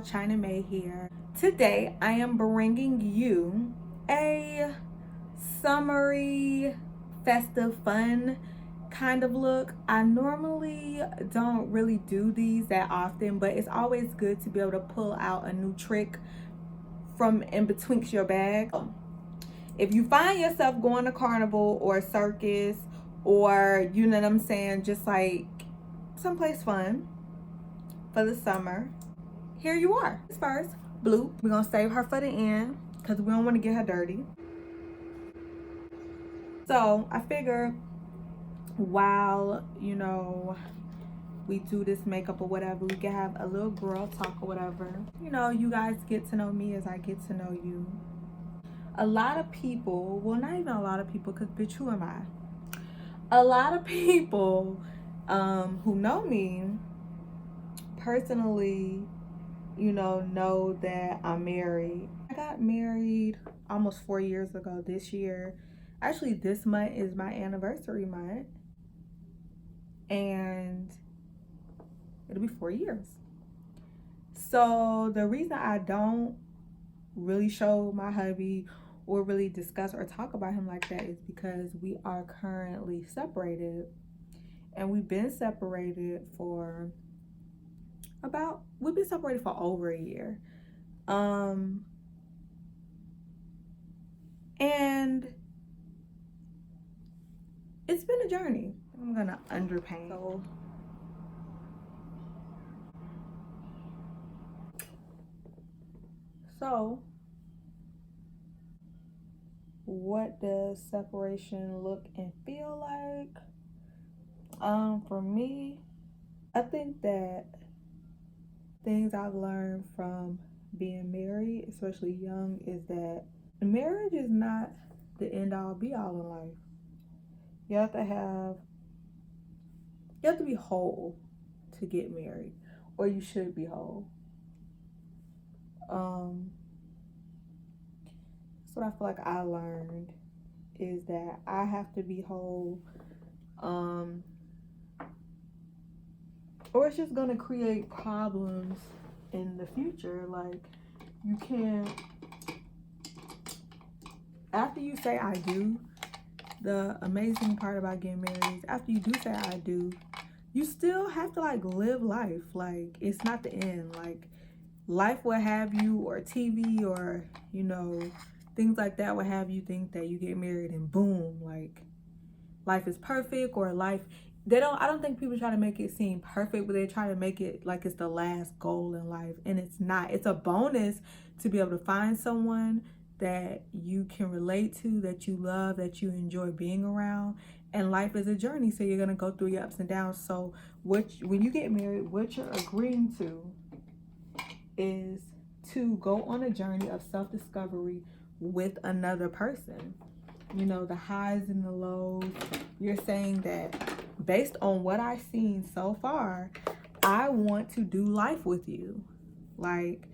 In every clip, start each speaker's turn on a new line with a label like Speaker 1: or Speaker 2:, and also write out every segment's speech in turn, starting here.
Speaker 1: ChynnaMai here. Today I am bringing you a summery, festive, fun kind of look. I normally don't really do these that often, but it's always good to be able to pull out a new trick from in betwixt your bag. If you find yourself going to carnival or circus, or you know what I'm saying, just like someplace fun for the summer, here you are. First, blue. We're gonna save her for the end because we don't want to get her dirty. So I figure while, you know, we do this makeup or whatever, we can have a little girl talk or whatever. You know, you guys get to know me as I get to know you. A lot of people, well, not even a lot of people, because bitch, who am I? A lot of people who know me personally, you know that I'm married. I got married almost 4 years ago this year. Actually, this month is my anniversary month. And it'll be 4 years. So the reason I don't really show my hubby or really discuss or talk about him like that is because we are currently separated. And we've been separated for over a year. And it's been a journey. I'm gonna underpaint. So what does separation look and feel like? For me, I think that things I've learned from being married, especially young, is that marriage is not the end all be all in life. You have to be whole to get married, or you should be whole. That's what I feel like I learned, is that I have to be whole, or it's just gonna create problems in the future. Like, you can't, after you say I do, the amazing part about getting married is after you do say I do, you still have to like live life. Like, it's not the end. Like, life will have you, or TV, or you know, things like that will have you think that you get married and boom, like life is perfect, or life, I don't think people try to make it seem perfect, but they try to make it like it's the last goal in life, and it's not. It's a bonus to be able to find someone that you can relate to, that you love, that you enjoy being around. And life is a journey, so you're gonna go through your ups and downs. So when you get married, what you're agreeing to is to go on a journey of self-discovery with another person. You know, the highs and the lows. You're saying that based on what I've seen so far, I want to do life with you. Like,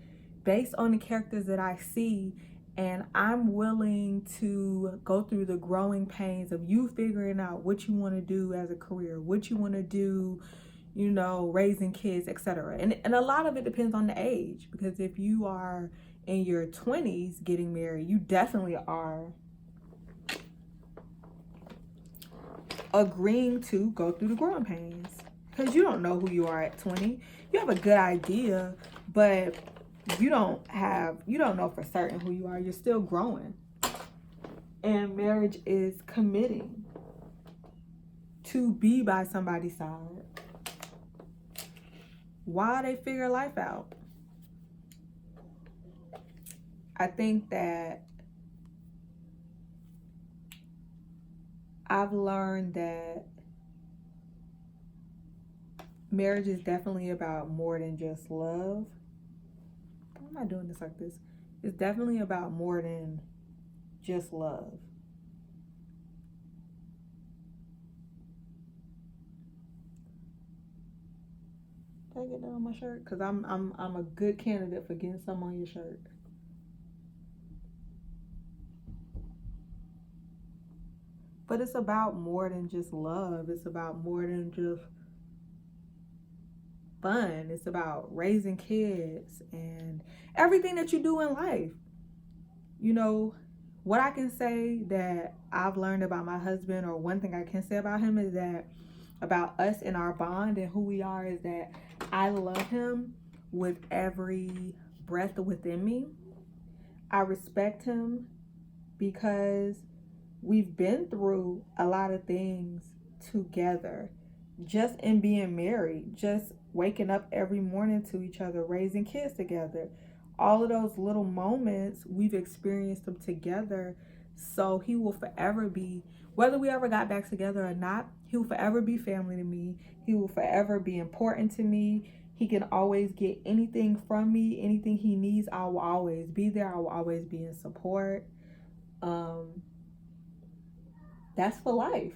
Speaker 1: based on the characters that I see, and I'm willing to go through the growing pains of you figuring out what you want to do as a career, what you want to do, you know, raising kids, etc. And a lot of it depends on the age, because if you are in your 20s getting married, you definitely are agreeing to go through the growing pains, because you don't know who you are at 20. You have a good idea, but you don't know for certain who you are. You're still growing. And marriage is committing to be by somebody's side while they figure life out. I think that I've learned that marriage is definitely about more than just love. Why am I doing this like this? It's definitely about more than just love. Did I get that on my shirt? Because I'm a good candidate for getting some on your shirt. But it's about more than just love. It's about more than just fun. It's about raising kids and everything that you do in life. You know, what I can say that I've learned about my husband, or one thing I can say about him, is that about us and our bond and who we are, is that I love him with every breath within me. I respect him because we've been through a lot of things together, just in being married, just waking up every morning to each other, raising kids together. All of those little moments, we've experienced them together. So he will forever be, whether we ever got back together or not, he will forever be family to me. He will forever be important to me. He can always get anything from me, anything he needs. I will always be there. I will always be in support. That's for life.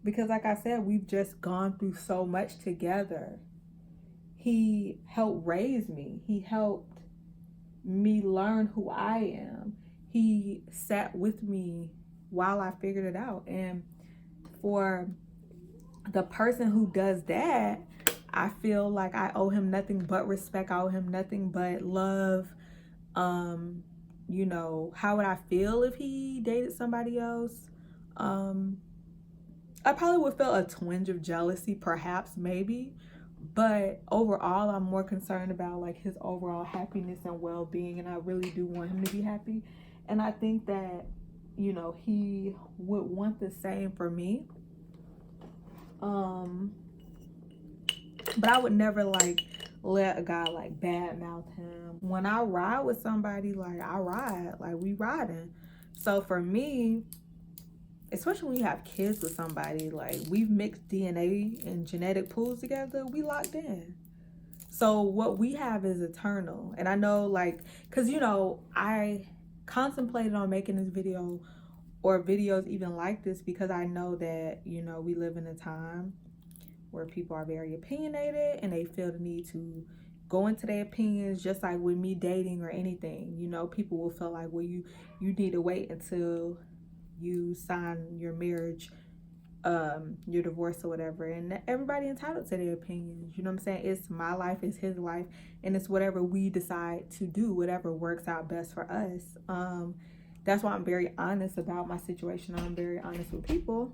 Speaker 1: Because like I said, we've just gone through so much together. He helped raise me. He helped me learn who I am. He sat with me while I figured it out. And for the person who does that, I feel like I owe him nothing but respect. I owe him nothing but love. You know, how would I feel if he dated somebody else? I probably would feel a twinge of jealousy, perhaps, maybe. But overall, I'm more concerned about like his overall happiness and well-being, and I really do want him to be happy. And I think that, you know, he would want the same for me. But I would never like let a guy like badmouth him. When I ride with somebody, like I ride, like we riding. So for me, especially when you have kids with somebody, like we've mixed DNA and genetic pools together, we locked in. So what we have is eternal. And I know, like, because, you know, I contemplated on making this video or videos even like this because I know that, you know, we live in a time where people are very opinionated and they feel the need to go into their opinions, just like with me dating or anything. You know, people will feel like, well, you need to wait until you sign your marriage, your divorce or whatever, and everybody entitled to their opinions. You know what I'm saying? It's my life, it's his life, and it's whatever we decide to do, whatever works out best for us. That's why I'm very honest about my situation. I'm very honest with people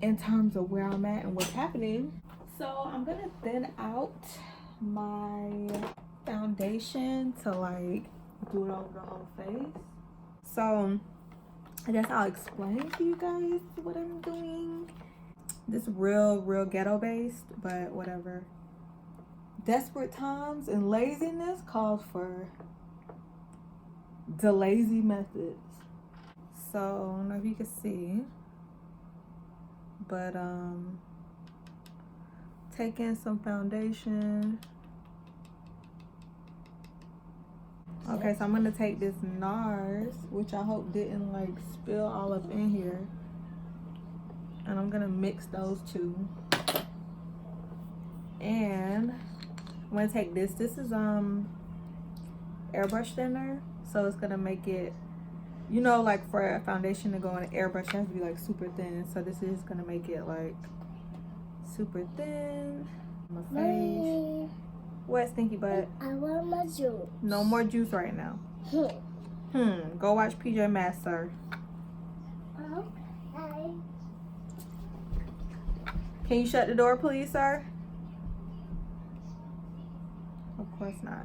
Speaker 1: in terms of where I'm at and what's happening. So I'm gonna thin out my foundation to like do it over the whole face. So I guess I'll explain to you guys what I'm doing. This real ghetto based, but whatever. Desperate times and laziness calls for the lazy methods. So I don't know if you can see, but taking some foundation. Okay, so I'm gonna take this NARS, which I hope didn't like spill all up in here, and I'm gonna mix those two. And I'm gonna take this. This is airbrush thinner, so it's gonna make it, you know, like for a foundation to go in an airbrush, it has to be like super thin. So this is gonna make it like super thin. My face. What, stinky butt?
Speaker 2: I want my juice.
Speaker 1: No more juice right now. Go watch PJ Masks, sir.
Speaker 2: Okay.
Speaker 1: Can you shut the door, please, sir? Of course not.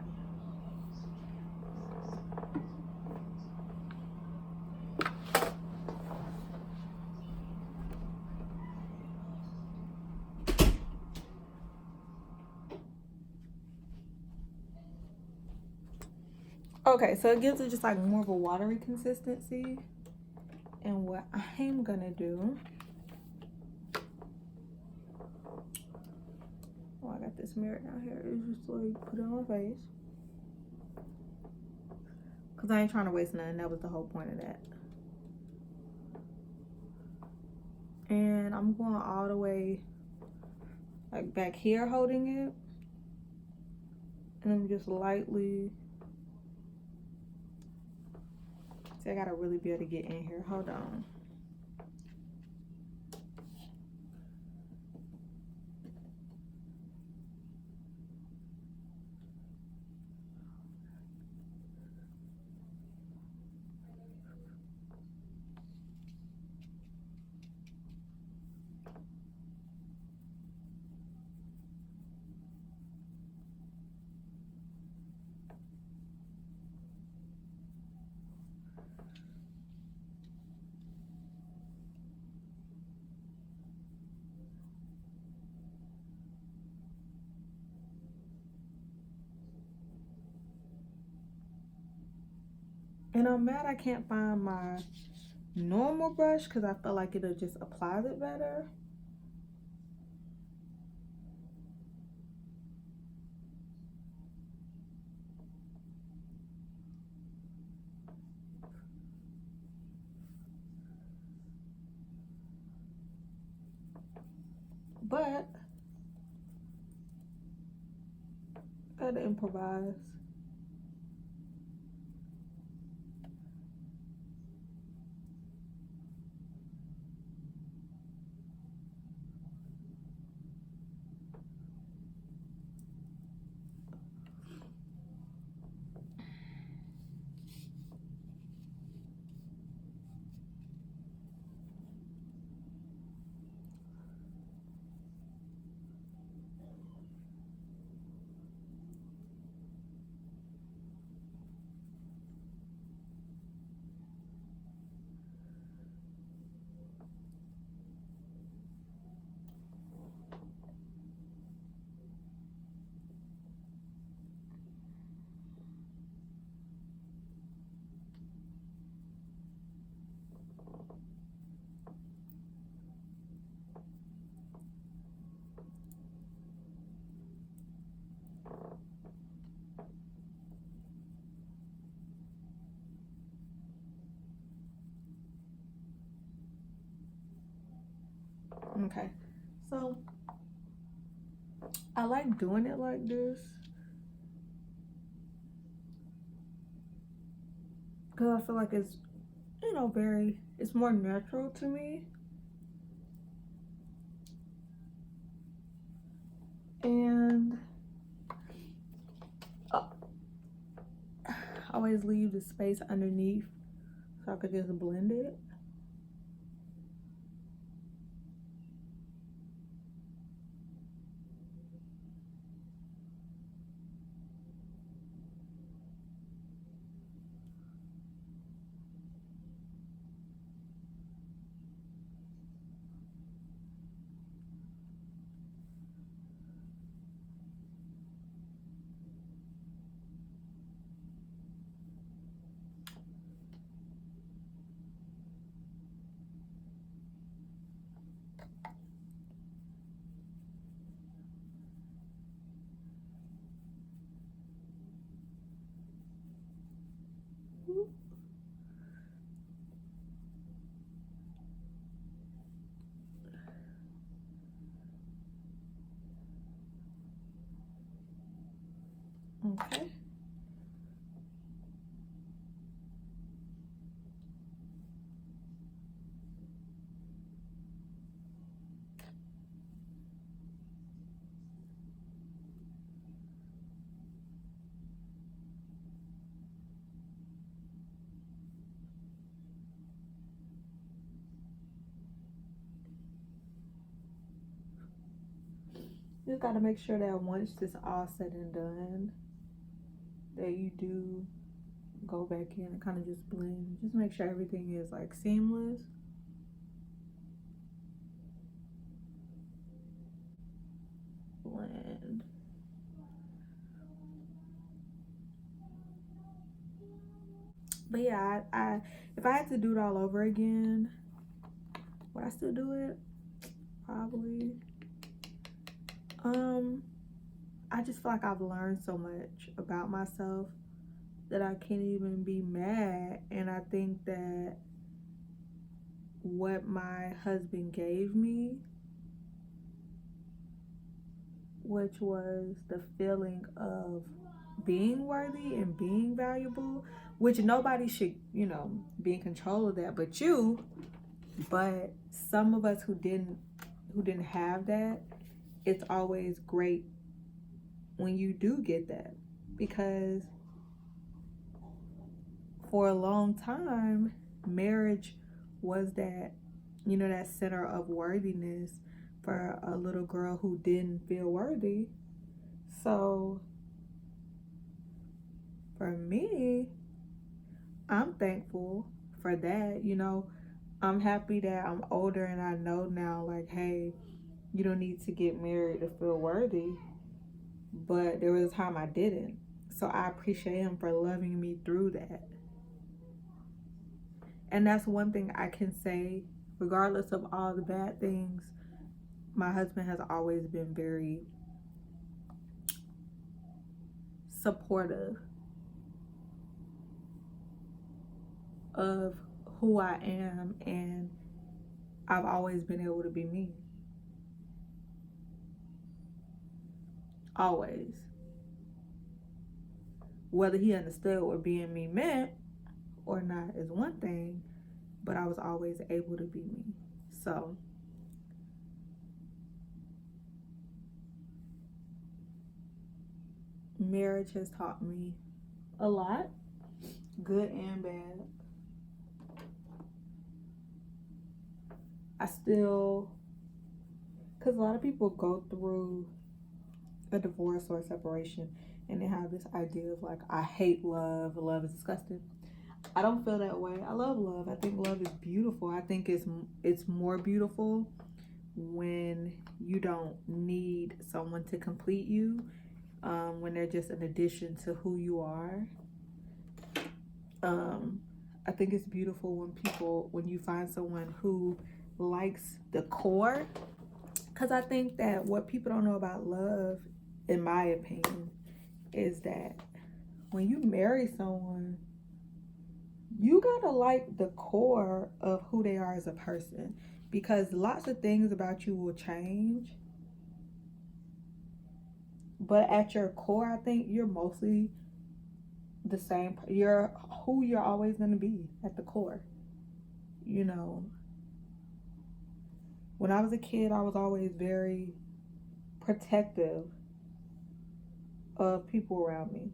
Speaker 1: Okay, so it gives it just like more of a watery consistency. And what I'm gonna do, oh, I got this mirror down here, is just like put it on my face. Cause I ain't trying to waste nothing, that was the whole point of that. And I'm going all the way like back here holding it. And I'm just lightly, see, I gotta really be able to get in here. Hold on. And I'm mad I can't find my normal brush because I feel like it'll just apply it better. But I gotta improvise. Okay, so I like doing it like this because I feel like it's, you know, it's more natural to me. And I always leave the space underneath so I could just blend it. Okay. You just gotta make sure that once this all said and done, that you do go back in and kind of just blend. Just make sure everything is like seamless. Blend. But yeah, I if I had to do it all over again, would I still do it? Probably. I just feel like I've learned so much about myself that I can't even be mad. And I think that what my husband gave me, which was the feeling of being worthy and being valuable, which nobody should, you know, be in control of that but you. But some of us who didn't have that, it's always great when you do get that, because for a long time marriage was that, you know, that center of worthiness for a little girl who didn't feel worthy. So for me, I'm thankful for that. You know, I'm happy that I'm older and I know now, like, hey, you don't need to get married to feel worthy. But there was a time I didn't. So I appreciate him for loving me through that. And that's one thing I can say, regardless of all the bad things, my husband has always been very supportive of who I am, and I've always been able to be me. Always. Whether he understood what being me meant or not is one thing, but I was always able to be me. So marriage has taught me a lot, good and bad. I still, because a lot of people go through a divorce or a separation and they have this idea of like, I hate love, love is disgusting. I don't feel that way. I love love. I think love is beautiful. I think it's more beautiful when you don't need someone to complete you, when they're just an addition to who you are. I think it's beautiful when you find someone who likes the core, because I think that what people don't know about love, in my opinion, is that when you marry someone, you gotta like the core of who they are as a person, because lots of things about you will change, but at your core, I think you're mostly the same. You're who you're always gonna be at the core. You know, when I was a kid, I was always very protective of people around me.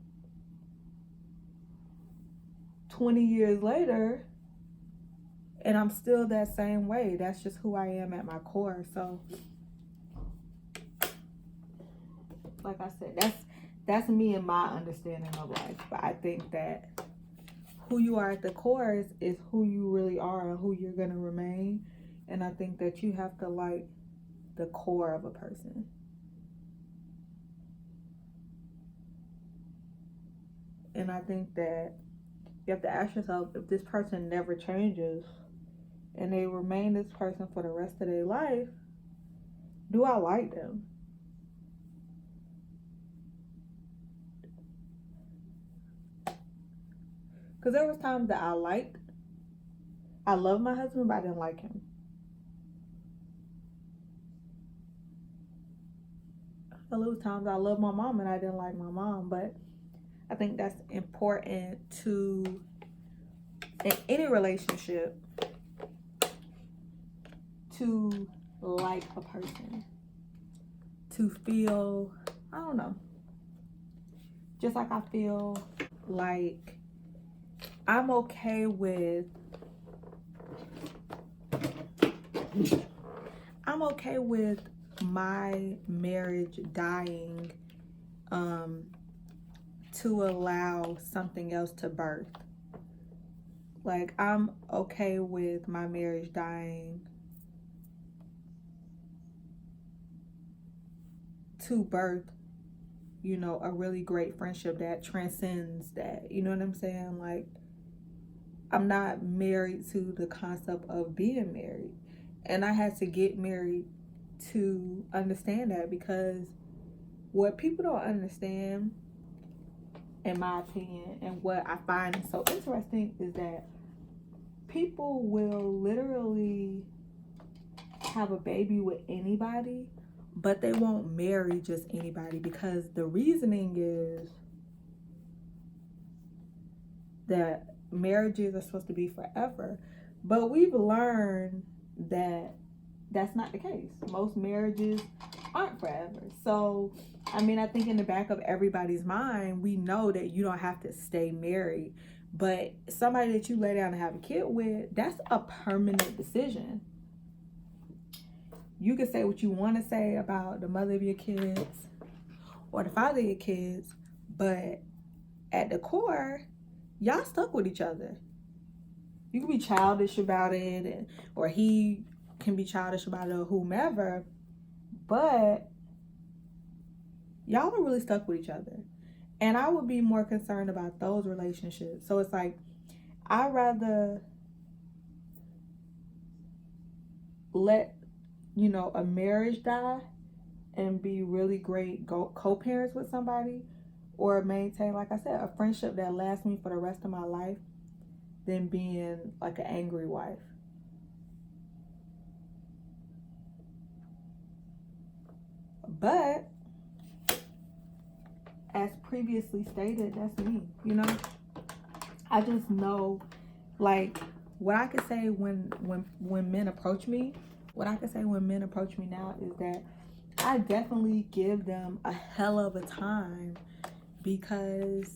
Speaker 1: 20 years later, and I'm still that same way. That's just who I am at my core. So, like I said, that's me and my understanding of life. But I think that who you are at the core is who you really are and who you're gonna remain. And I think that you have to like the core of a person. And I think that you have to ask yourself, if this person never changes and they remain this person for the rest of their life, do I like them? Because there was times that I loved my husband, but I didn't like him. There was times I loved my mom and I didn't like my mom, but I think that's important to, in any relationship, to like a person, to feel, I don't know, just like I feel like I'm okay with my marriage dying to allow something else to birth. Like, I'm okay with my marriage dying to birth, you know, a really great friendship that transcends that. You know what I'm saying? Like, I'm not married to the concept of being married. And I had to get married to understand that, because what people don't understand, in my opinion, and what I find so interesting, is that people will literally have a baby with anybody, but they won't marry just anybody, because the reasoning is that marriages are supposed to be forever. But we've learned that that's not the case. Most marriages aren't forever. So, I mean, I think in the back of everybody's mind, we know that you don't have to stay married. But somebody that you lay down and have a kid with, that's a permanent decision. You can say what you want to say about the mother of your kids or the father of your kids, but at the core, y'all stuck with each other. You can be childish about it, or he can be childish about it, or whomever, but y'all are really stuck with each other. And I would be more concerned about those relationships. So it's like, I'd rather let, a marriage die and be really great co-parents with somebody, or maintain, like I said, a friendship that lasts me for the rest of my life, than being like an angry wife. But as previously stated, that's me. I just know, like, what I could say when men approach me, now is that I definitely give them a hell of a time, because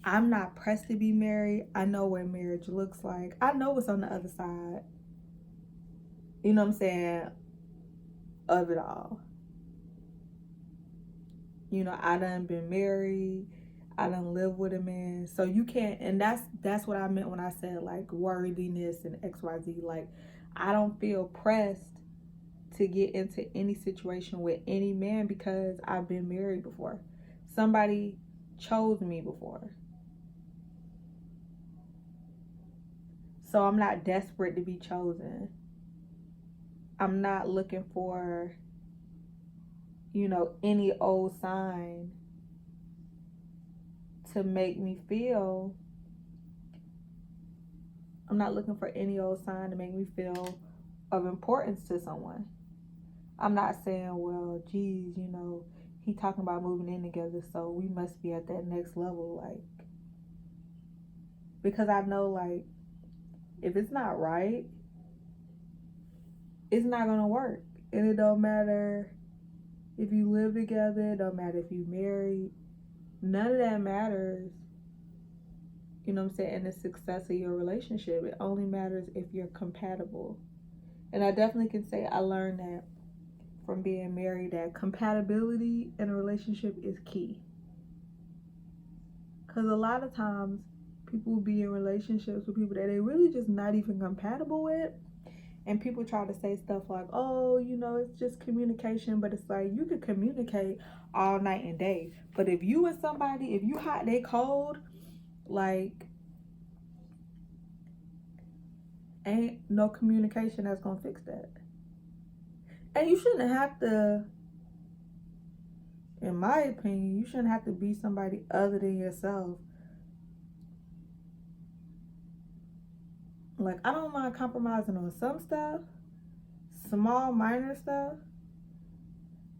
Speaker 1: I'm not pressed to be married. I know what marriage looks like. I know what's on the other side. You know what I'm saying? Of it all. I done been married. I done lived with a man. So you can't, and that's what I meant when I said like worthiness and XYZ. Like, I don't feel pressed to get into any situation with any man because I've been married before. Somebody chose me before. So I'm not desperate to be chosen. I'm not looking for, any old sign to make me feel. I'm not looking for any old sign to make me feel of importance to someone. I'm not saying, well, geez, he talking about moving in together, so we must be at that next level, like, because I know, like, if it's not right, it's not gonna work. And it don't matter if you live together, it don't matter if you married, none of that matters, in the success of your relationship. It only matters if you're compatible. And I definitely can say I learned that from being married, that compatibility in a relationship is key. Because a lot of times people will be in relationships with people that they really just not even compatible with. And people try to say stuff like, oh, it's just communication. But it's like, you could communicate all night and day. But if you and somebody, if you hot, they cold, like, ain't no communication that's going to fix that. And you shouldn't have to, in my opinion, you shouldn't have to be somebody other than yourself. Like, I don't mind compromising on some stuff, small, minor stuff,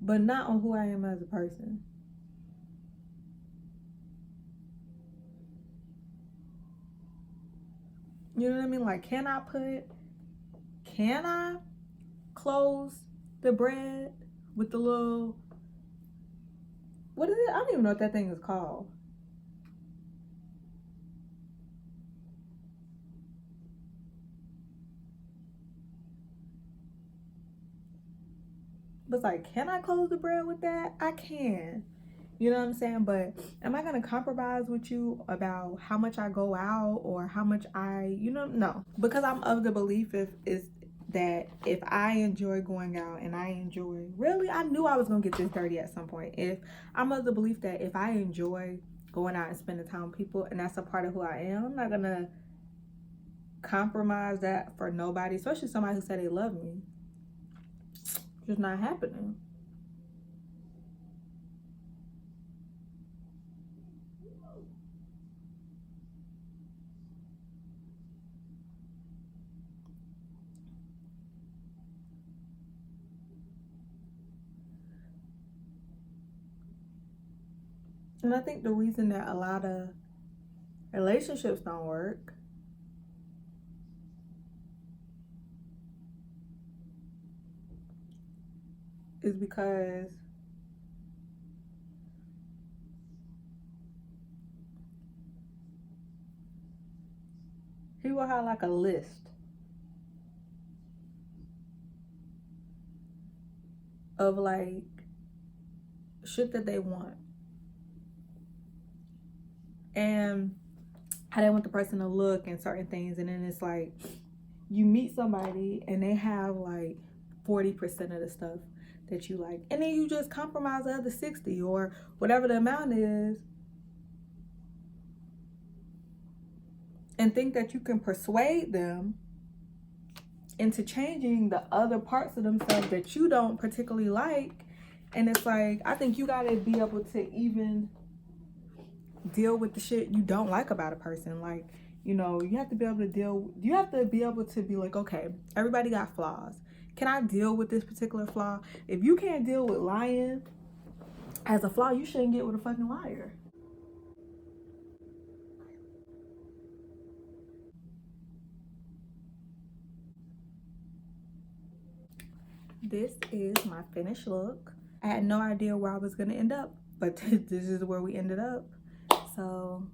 Speaker 1: but not on who I am as a person. You know what I mean? Like, can I close the bread with the little, what is it? I don't even know what that thing is called. But it's like, can I close the bread with that? I can. You know what I'm saying? But am I going to compromise with you about how much I go out or how much no. Because I'm of the belief that if I enjoy going out and I knew I was going to get this dirty at some point. I'm of the belief that if I enjoy going out and spending time with people and that's a part of who I am, I'm not going to compromise that for nobody, especially somebody who said they love me. It's just not happening. And I think the reason that a lot of relationships don't work is because people have like a list of like shit that they want. And how they want the person to look and certain things. And then it's like you meet somebody and they have like 40% of the stuff that you like, and then you just compromise the other 60 or whatever the amount is, and think that you can persuade them into changing the other parts of themselves that you don't particularly like. And it's like, I think you gotta be able to even deal with the shit you don't like about a person. Like, you know, you have to be able to be like, okay, everybody got flaws. Can I deal with this particular flaw? If you can't deal with lying as a flaw, you shouldn't get with a fucking liar. This is my finished look. I had no idea where I was gonna end up, but this is where we ended up. So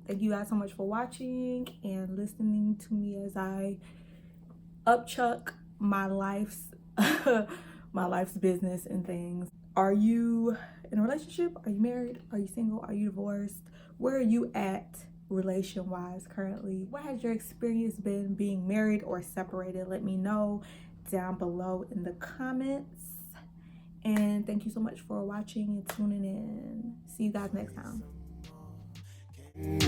Speaker 1: thank you guys so much for watching and listening to me as I upchuck my life's my life's business and things. Are you in a relationship? Are you married? Are you single? Are you divorced? Where are you at relation wise currently? What has your experience been being married or separated? Let me know down below in the comments. And thank you so much for watching and tuning in. See you guys next time.
Speaker 2: Can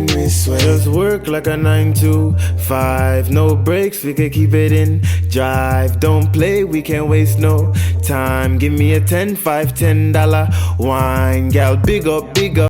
Speaker 2: we sway? Just work like a 9 to 5. No breaks, we can keep it in drive. Don't play, we can't waste no time. Give me a $10, $5, $10 wine. Gal, big up, big up.